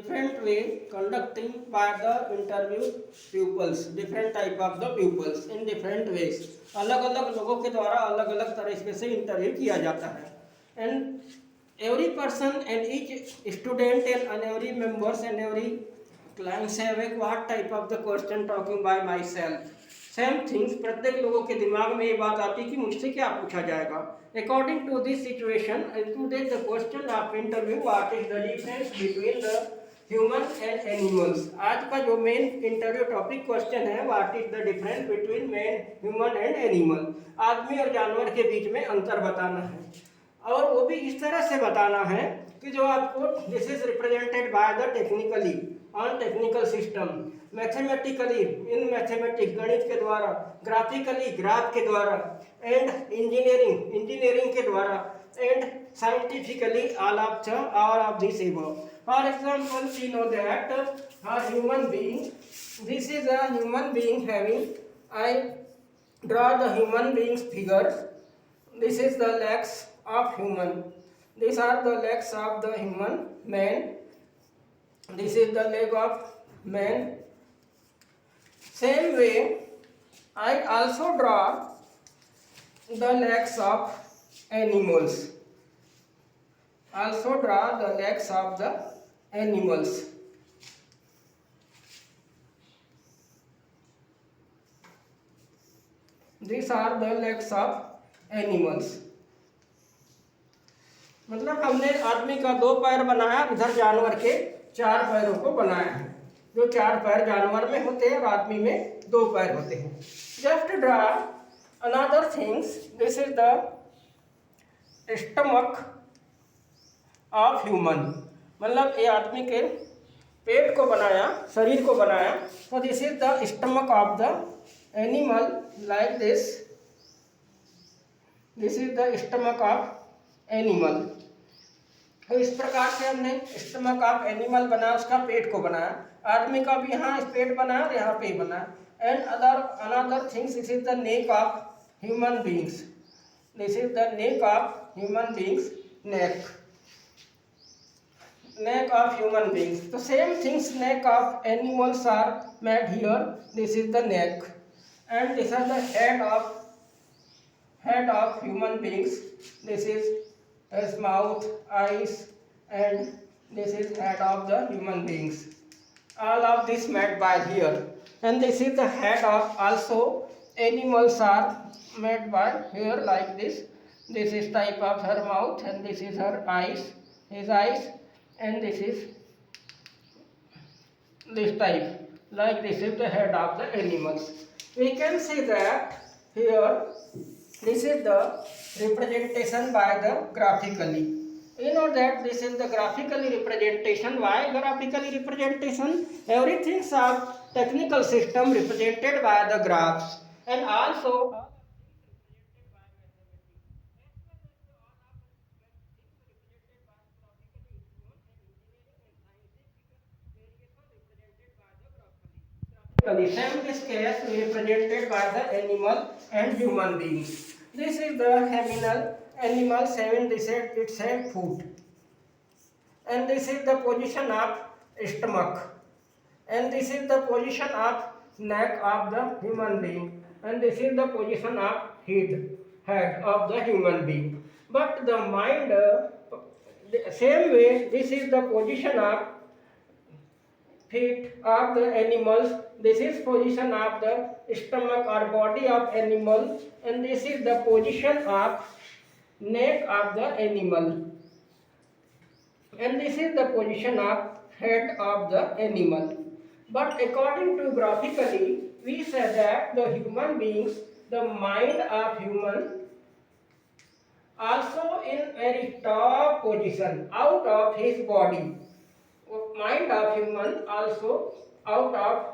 different way conducting by the interview pupils, different type of the pupils in different ways. अलग अलग लोगों के द्वारा अलग अलग तरीके से इंटरव्यू किया जाता है and every person and each student and every members and every clients have a what type of the question talking by myself. Same things प्रत्येक लोगों के दिमाग में ये बात आती है कि मुझसे क्या पूछा जाएगा. According to this situation to the question of interview what is the difference between the human and animals. आज का जो मेन इंटरव्यू टॉपिक क्वेश्चन है what is the difference between man human and animal. आदमी और जानवर के बीच में अंतर बताना है और वो भी इस तरह से बताना है कि जो आपको this is represented by the technically on technical system, mathematically in mathematics गणित के द्वारा, ग्राफिकली ग्राफ के द्वारा एंड इंजीनियरिंग के द्वारा and scientifically all of this above. For example, we know that a human being, this is a human being having, I draw the human being's figures. This is the legs of human. These are the legs of the human man. This is the leg of man. Same way, I also draw the legs of animals. Also draw the legs of the animals. These are the legs of animals. मतलब हमने आदमी का 2 पैर बनाया, इधर जानवर के 4 पैरों को बनाया है. जो 4 पैर जानवर में होते हैं और आदमी में 2 पैर होते हैं. Just draw another things. This is the stomach of human. मतलब ये आदमी के पेट को बनाया, शरीर को बनाया. तो this is the stomach of the animal like this. This is the stomach of animal. तो इस प्रकार से हमने स्टमक ऑफ एनिमल बनाया, उसका पेट को बनाया. आदमी का भी यहाँ पेट बनाया और यहाँ पे बनाया. And another things, this is the neck of human beings. This is the neck of human beings. neck of human beings. So same things, neck of animals are made here. This is the neck and this is the head of human beings. This is his mouth, eyes and this is head of the human beings. All of this made by here. And this is the head of also animals are made by here like this. This is type of her mouth and this is her eyes, his eyes. And this is this type, like this is the head of the animals. We can see that here this is the representation by the graphically. You know that this is the graphically representation. Why graphically representation? Everything of technical system represented by the graphs and also same this case represented by the animal and human beings. This is the animal 7. This is its foot and this is the position of stomach and this is the position of neck of the human being and this is the position of head of the human being. But the mind same way, this is the position of feet of the animals. This is position of the stomach or body of animal and this is the position of neck of the animal and this is the position of head of the animal. But according to graphically, we say that the human beings, the mind of human also in very top position out of his body. Mind of human also out of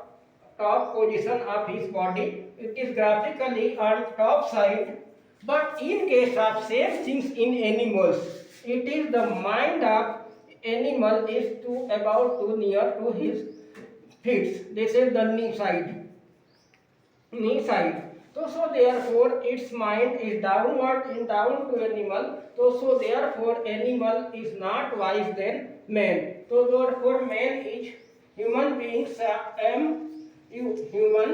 top position of his body. It is graphically on top side. But in case of same things in animals, it is the mind of animal is to about to near to his feet. This is the knee side. So therefore its mind is downward in down to animal. So therefore animal is not wise than man. तो therefore man is human beings human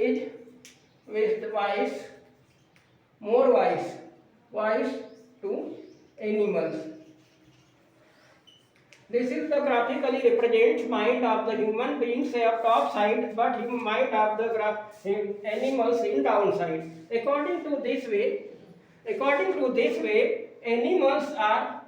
is wise more wise to animals. This is the graphically represents mind of the human beings at top side, but mind of the animals in down side. According to this way, animals are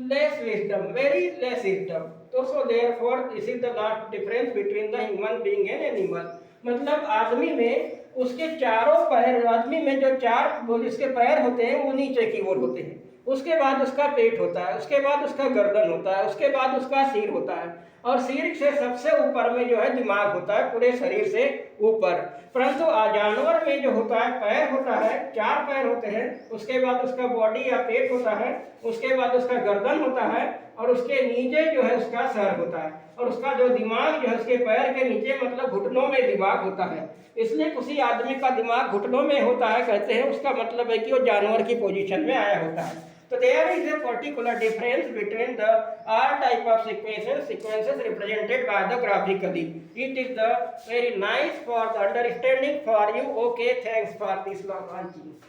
less wisdom, very less wisdom. So therefore, this is the last difference between the human being and animal. मतलब आदमी में उसके चारों पैर, आदमी में जो चार इसके पैर होते हैं वो नीचे की ओर होते हैं, उसके बाद उसका पेट होता है, उसके बाद उसका गर्दन होता है, उसके बाद उसका सिर होता है, और सिर से सबसे ऊपर में जो है दिमाग होता है पूरे शरीर से ऊपर। परंतु जानवर में जो होता है पैर होता है, चार पैर होते हैं, उसके बाद उसका बॉडी या पेट होता है, उसके बाद उसका गर्दन होता है, और उसके नीचे जो है उसका सर होता है, और उसका जो दिमाग जो है उसके पैर के नीचे मतलब घुटनों में दिमाग होता है। इसलिए किसी आदमी का दिमाग घुटनों में होता है कहते हैं, उसका मतलब है कि वो जानवर की पोजीशन में आया होता है। So there is a particular difference between the all type of sequences represented by the graphically. It is the very nice for the understanding for you. Okay, thanks for this long watching.